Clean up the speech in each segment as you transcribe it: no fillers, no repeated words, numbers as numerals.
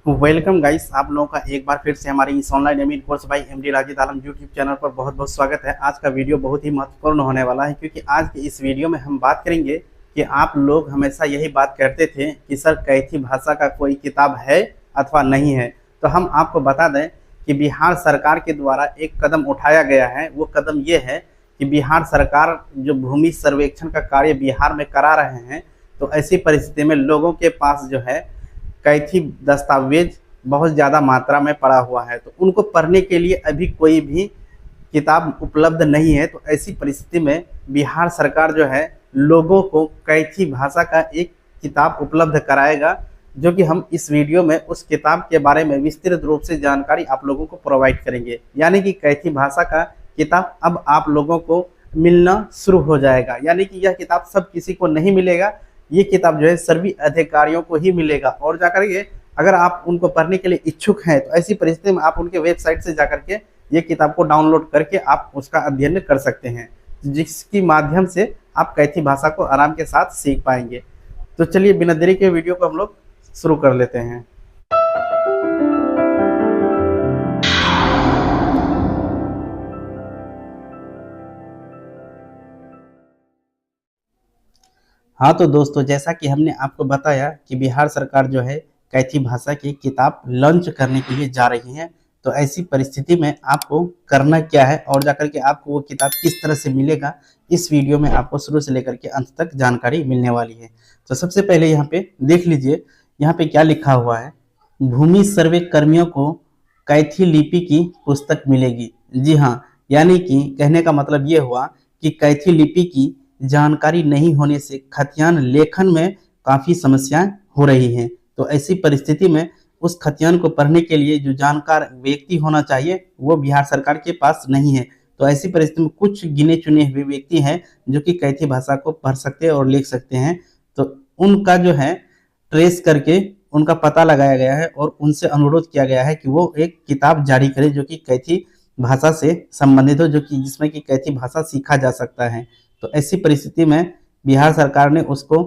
Welcome guys, आप लोगों का एक बार फिर से हमारे इस ऑनलाइन एमईन कोर्स बाय एमडी राजिद आलम यूट्यूब चैनल पर बहुत बहुत स्वागत है। आज का वीडियो बहुत ही महत्वपूर्ण होने वाला है, क्योंकि आज के इस वीडियो में हम बात करेंगे कि आप लोग हमेशा यही बात करते थे कि सर कैथी भाषा का कोई किताब है अथवा नहीं है। तो हम आपको बता दें कि बिहार सरकार के द्वारा एक कदम उठाया गया है। वो कदम ये है कि बिहार सरकार जो भूमि सर्वेक्षण का कार्य बिहार में करा रहे हैं, तो ऐसी परिस्थिति में लोगों के पास जो है कैथी दस्तावेज बहुत ज़्यादा मात्रा में पड़ा हुआ है, तो उनको पढ़ने के लिए अभी कोई भी किताब उपलब्ध नहीं है। तो ऐसी परिस्थिति में बिहार सरकार जो है लोगों को कैथी भाषा का एक किताब उपलब्ध कराएगा, जो कि हम इस वीडियो में उस किताब के बारे में विस्तृत रूप से जानकारी आप लोगों को प्रोवाइड करेंगे। यानी कि कैथी भाषा का किताब अब आप लोगों को मिलना शुरू हो जाएगा। यानी कि यह किताब सब किसी को नहीं मिलेगा, ये किताब जो है सभी अधिकारियों को ही मिलेगा। और जाकर के अगर आप उनको पढ़ने के लिए इच्छुक हैं, तो ऐसी परिस्थिति में आप उनके वेबसाइट से जाकर के ये किताब को डाउनलोड करके आप उसका अध्ययन कर सकते हैं, जिसकी माध्यम से आप कैथी भाषा को आराम के साथ सीख पाएंगे। तो चलिए बिना देरी के वीडियो को हम लोग शुरू कर लेते हैं। हाँ तो दोस्तों, जैसा कि हमने आपको बताया कि बिहार सरकार जो है कैथी भाषा की किताब लॉन्च करने के लिए जा रही है। तो ऐसी परिस्थिति में आपको करना क्या है और जाकर के आपको वो किताब किस तरह से मिलेगा, इस वीडियो में आपको शुरू से लेकर के अंत तक जानकारी मिलने वाली है। तो सबसे पहले यहाँ पे देख लीजिए, यहाँ पे क्या लिखा हुआ है। भूमि सर्वे कर्मियों को कैथी लिपि की पुस्तक मिलेगी। जी हाँ, यानी कि कहने का मतलब ये हुआ कि कैथी लिपि की जानकारी नहीं होने से खतियान लेखन में काफ़ी समस्याएं हो रही हैं। तो ऐसी परिस्थिति में उस खतियान को पढ़ने के लिए जो जानकार व्यक्ति होना चाहिए वो बिहार सरकार के पास नहीं है। तो ऐसी परिस्थिति में कुछ गिने चुने हुए व्यक्ति हैं जो कि कैथी भाषा को पढ़ सकते हैं और लिख सकते हैं। तो उनका जो है ट्रेस करके उनका पता लगाया गया है और उनसे अनुरोध किया गया है कि वो एक किताब जारी करे जो कि कैथी भाषा से संबंधित हो, जो कि जिसमें कि कैथी भाषा सीखा जा सकता है। तो ऐसी परिस्थिति में बिहार सरकार ने उसको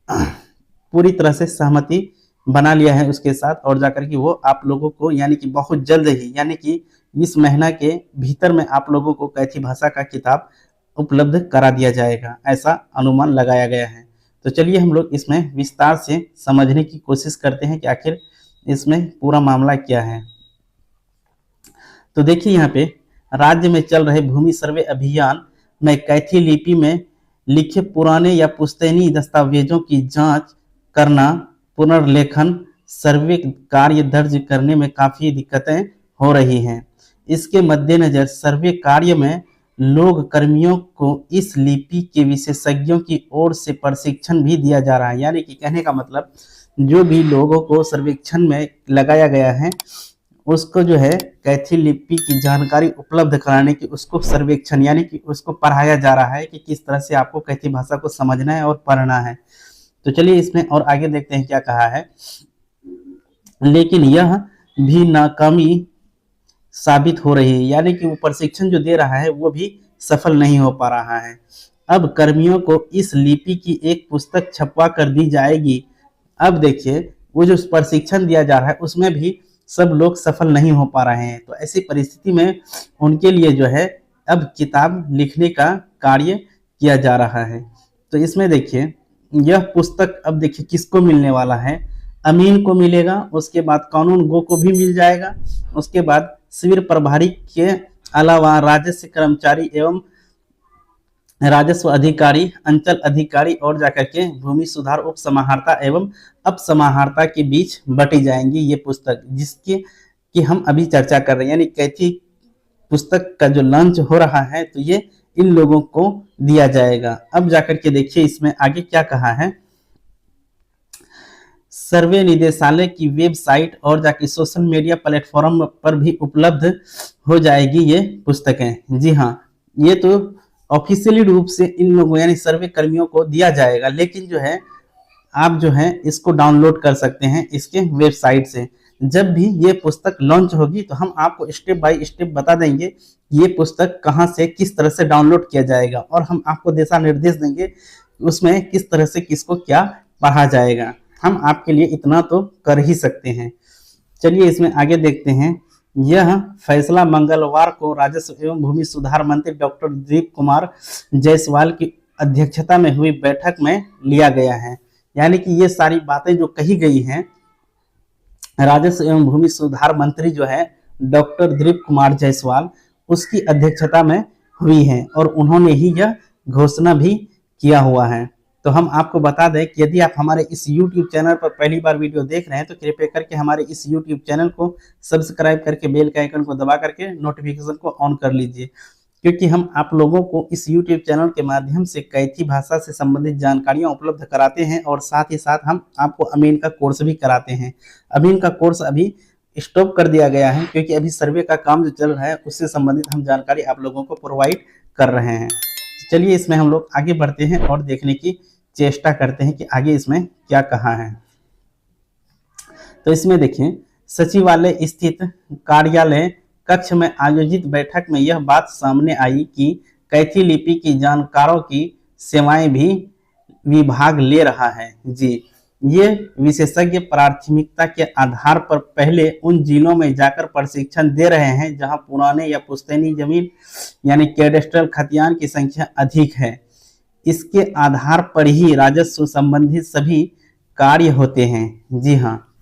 पूरी तरह से सहमति बना लिया है उसके साथ, और जाकर कि वो आप लोगों को यानी कि बहुत जल्द ही, यानी कि इस महीना के भीतर में आप लोगों को कैथी भाषा का किताब उपलब्ध करा दिया जाएगा, ऐसा अनुमान लगाया गया है। तो चलिए हम लोग इसमें विस्तार से समझने की कोशिश करते हैं कि आखिर इसमें पूरा मामला क्या है। तो देखिए यहाँ पे राज्य में चल रहे भूमि सर्वे अभियान में कैथी लिपि में लिखे पुराने या पुश्तैनी दस्तावेजों की जांच करना, पुनर्लेखन, सर्वे कार्य दर्ज करने में काफ़ी दिक्कतें हो रही हैं। इसके मद्देनज़र सर्वे कार्य में लोग कर्मियों को इस लिपि के विशेषज्ञों की ओर से प्रशिक्षण भी दिया जा रहा है। यानी कि कहने का मतलब जो भी लोगों को सर्वेक्षण में लगाया गया है उसको जो है कैथी लिपि की जानकारी उपलब्ध कराने की उसको सर्वेक्षण यानी कि उसको पढ़ाया जा रहा है कि किस तरह से आपको कैथी भाषा को समझना है और पढ़ना है। तो चलिए इसमें और आगे देखते हैं क्या कहा है। लेकिन यह भी नाकामी साबित हो रही है, यानी कि वो प्रशिक्षण जो दे रहा है वो भी सफल नहीं हो पा रहा है। अब कर्मियों को इस लिपि की एक पुस्तक छपवा कर दी जाएगी। अब देखिए वो जो प्रशिक्षण दिया जा रहा है उसमें भी सब लोग सफल नहीं हो पा रहे हैं। तो ऐसी परिस्थिति में उनके लिए जो है अब किताब लिखने का कार्य किया जा रहा है। तो इसमें देखिए यह पुस्तक अब देखिए किसको मिलने वाला है। अमीन को मिलेगा, उसके बाद कानून गो को भी मिल जाएगा, उसके बाद शिविर प्रभारी के अलावा राजस्व कर्मचारी एवं राजस्व अधिकारी, अंचल अधिकारी और जाकर के भूमि सुधार उप समाहर्ता एवं अप समाहर्ता के बीच बटी जाएंगी ये पुस्तक, जिसकी कि हम अभी चर्चा कर रहे हैं। यानी कैथी पुस्तक का जो लॉन्च हो रहा है तो ये इन लोगों को दिया जाएगा। अब जाकर के देखिए इसमें आगे क्या कहा है। सर्वे निदेशालय की वेबसाइट और जाके सोशल मीडिया प्लेटफॉर्म पर भी उपलब्ध हो जाएगी ये पुस्तकें। जी हाँ, ये तो ऑफिशियली रूप से इन लोगों यानी सर्वे कर्मियों को दिया जाएगा, लेकिन जो है आप जो है इसको डाउनलोड कर सकते हैं इसके वेबसाइट से। जब भी ये पुस्तक लॉन्च होगी तो हम आपको स्टेप बाय स्टेप बता देंगे ये पुस्तक कहाँ से किस तरह से डाउनलोड किया जाएगा, और हम आपको दिशा निर्देश देंगे उसमें किस तरह से किसको क्या पढ़ा जाएगा। हम आपके लिए इतना तो कर ही सकते हैं। चलिए इसमें आगे देखते हैं। यह फैसला मंगलवार को राजस्व एवं भूमि सुधार मंत्री डॉक्टर दिलीप कुमार जायसवाल की अध्यक्षता में हुई बैठक में लिया गया है। यानी कि ये सारी बातें जो कही गई हैं, राजस्व एवं भूमि सुधार मंत्री जो है डॉक्टर दिलीप कुमार जायसवाल, उसकी अध्यक्षता में हुई है और उन्होंने ही यह घोषणा भी किया हुआ है। तो हम आपको बता दें कि यदि आप हमारे इस YouTube चैनल पर पहली बार वीडियो देख रहे हैं तो कृपया करके हमारे इस YouTube चैनल को सब्सक्राइब करके बेल के आइकन को दबा करके नोटिफिकेशन को ऑन कर लीजिए, क्योंकि हम आप लोगों को इस YouTube चैनल के माध्यम से कैथी भाषा से संबंधित जानकारियां उपलब्ध कराते हैं और साथ ही साथ हम आपको अमीन का कोर्स भी कराते हैं। अमीन का कोर्स अभी स्टॉप कर दिया गया है क्योंकि अभी सर्वे का काम जो चल रहा है उससे संबंधित हम जानकारी आप लोगों को प्रोवाइड कर रहे हैं। चलिए इसमें हम लोग आगे बढ़ते हैं और देखने की चेष्टा करते हैं कि आगे इसमें क्या कहा है। तो इसमें देखिए, सचिवालय स्थित कार्यालय कक्ष में आयोजित बैठक में यह बात सामने आई कि कैथी लिपि की जानकारों की सेवाएं भी विभाग ले रहा है। जी, ये विशेषज्ञ प्राथमिकता के आधार पर पहले उन जिलों में जाकर प्रशिक्षण दे रहे हैं जहां पुराने या पुश्तैनी जमीन यानी कैडेस्ट्रल खतियान की संख्या अधिक है। इसके आधार पर ही राजस्व संबंधित सभी कार्य होते हैं। जी हाँ,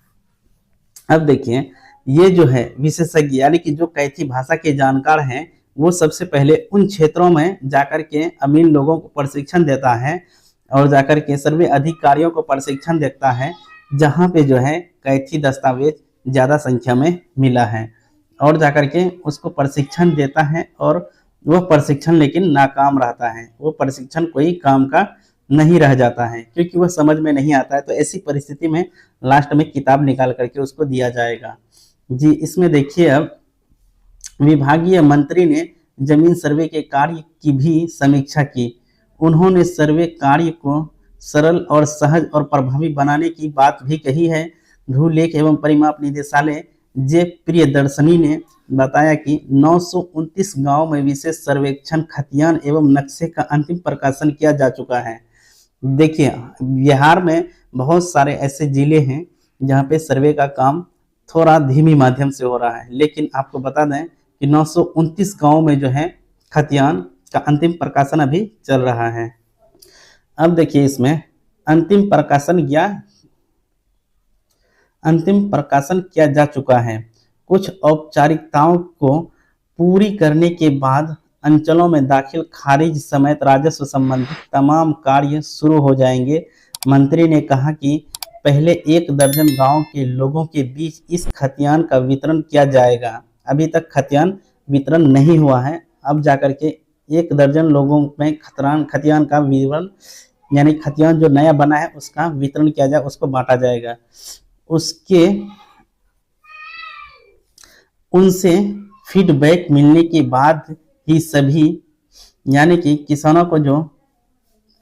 अब देखिए, ये जो है विशेषज्ञ यानी कि जो कैथी भाषा के जानकार हैं, वो सबसे पहले उन क्षेत्रों में जाकर के अमीन लोगों को प्रशिक्षण देता है और जाकर के सर्वे अधिकारियों को प्रशिक्षण देता है जहाँ पे जो है कैथी दस्तावेज ज़्यादा संख्या में मिला है, और जाकर के उसको प्रशिक्षण देता है और वह प्रशिक्षण लेकिन नाकाम रहता है। वो प्रशिक्षण कोई काम का नहीं रह जाता है क्योंकि वह समझ में नहीं आता है। तो ऐसी परिस्थिति में लास्ट में किताब निकाल करके उसको दिया जाएगा। जी, इसमें देखिए, अब विभागीय मंत्री ने जमीन सर्वे के कार्य की भी समीक्षा की। उन्होंने सर्वे कार्य को सरल और सहज और प्रभावी बनाने की बात भी कही है। भूलेख एवं परिमाप निदेशालय जे प्रियदर्शनी ने बताया कि 929 गांव में विशेष सर्वेक्षण खतियान एवं नक्शे का अंतिम प्रकाशन किया जा चुका है। देखिए, बिहार में बहुत सारे ऐसे जिले हैं जहां पे सर्वे का काम थोड़ा धीमी माध्यम से हो रहा है, लेकिन आपको बता दें कि 929 गांव में जो है खतियान का अंतिम प्रकाशन अभी चल रहा है। अब देखिए, इसमें अंतिम प्रकाशन किया जा चुका है। कुछ औपचारिकताओं को पूरी करने के बाद अंचलों में दाखिल खारिज समेत राजस्व संबंधित तमाम कार्य शुरू हो जाएंगे। मंत्री ने कहा कि पहले 1 दर्जन गांव के लोगों के बीच इस खतियान का वितरण किया जाएगा। अभी तक खतियान वितरण नहीं हुआ है, अब जाकर के 1 दर्जन लोगों में खतियान का वितरण यानी खतियान जो नया बना है उसका वितरण किया जाए, उसको बांटा जाएगा। उसके उनसे फीडबैक मिलने के बाद ही सभी यानी कि किसानों को जो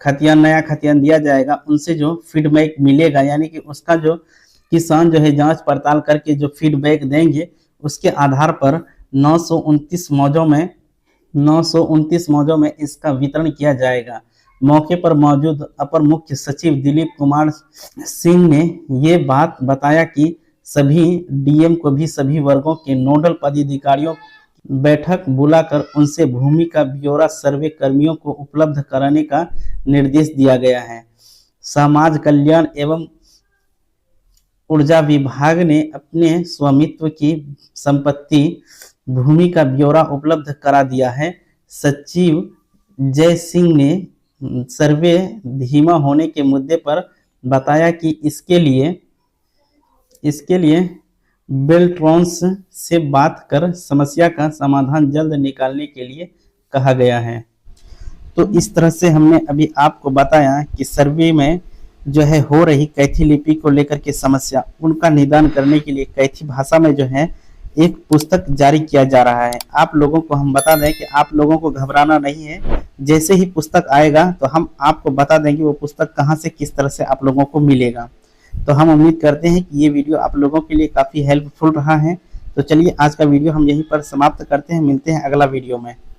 नया खतियान दिया जाएगा, उनसे जो फीडबैक मिलेगा यानी कि उसका जो किसान जो है जांच पड़ताल करके जो फीडबैक देंगे, उसके आधार पर 929 मौजों में इसका वितरण किया जाएगा। मौके पर मौजूद अपर मुख्य सचिव दिलीप कुमार सिंह ने ये बात बताया कि सभी डीएम को भी सभी वर्गों के नोडल पदाधिकारियों बैठक बुलाकर उनसे भूमि का ब्यौरा सर्वे कर्मियों को उपलब्ध कराने का निर्देश दिया गया है। समाज कल्याण एवं ऊर्जा विभाग ने अपने स्वामित्व की संपत्ति भूमि का ब्यौरा उपलब्ध करा दिया है। सचिव जय सिंह ने सर्वे धीमा होने के मुद्दे पर बताया कि इसके लिए बेल्ट्रॉन्स से बात कर समस्या का समाधान जल्द निकालने के लिए कहा गया है। तो इस तरह से हमने अभी आपको बताया कि सर्वे में जो है हो रही कैथी लिपि को लेकर के समस्या, उनका निदान करने के लिए कैथी भाषा में जो है एक पुस्तक जारी किया जा रहा है। आप लोगों को हम बता दें कि आप लोगों को घबराना नहीं है। जैसे ही पुस्तक आएगा तो हम आपको बता देंगे वो पुस्तक कहाँ से किस तरह से आप लोगों को मिलेगा। तो हम उम्मीद करते हैं कि ये वीडियो आप लोगों के लिए काफ़ी हेल्पफुल रहा है। तो चलिए आज का वीडियो हम यहीं पर समाप्त करते हैं, मिलते हैं अगला वीडियो में।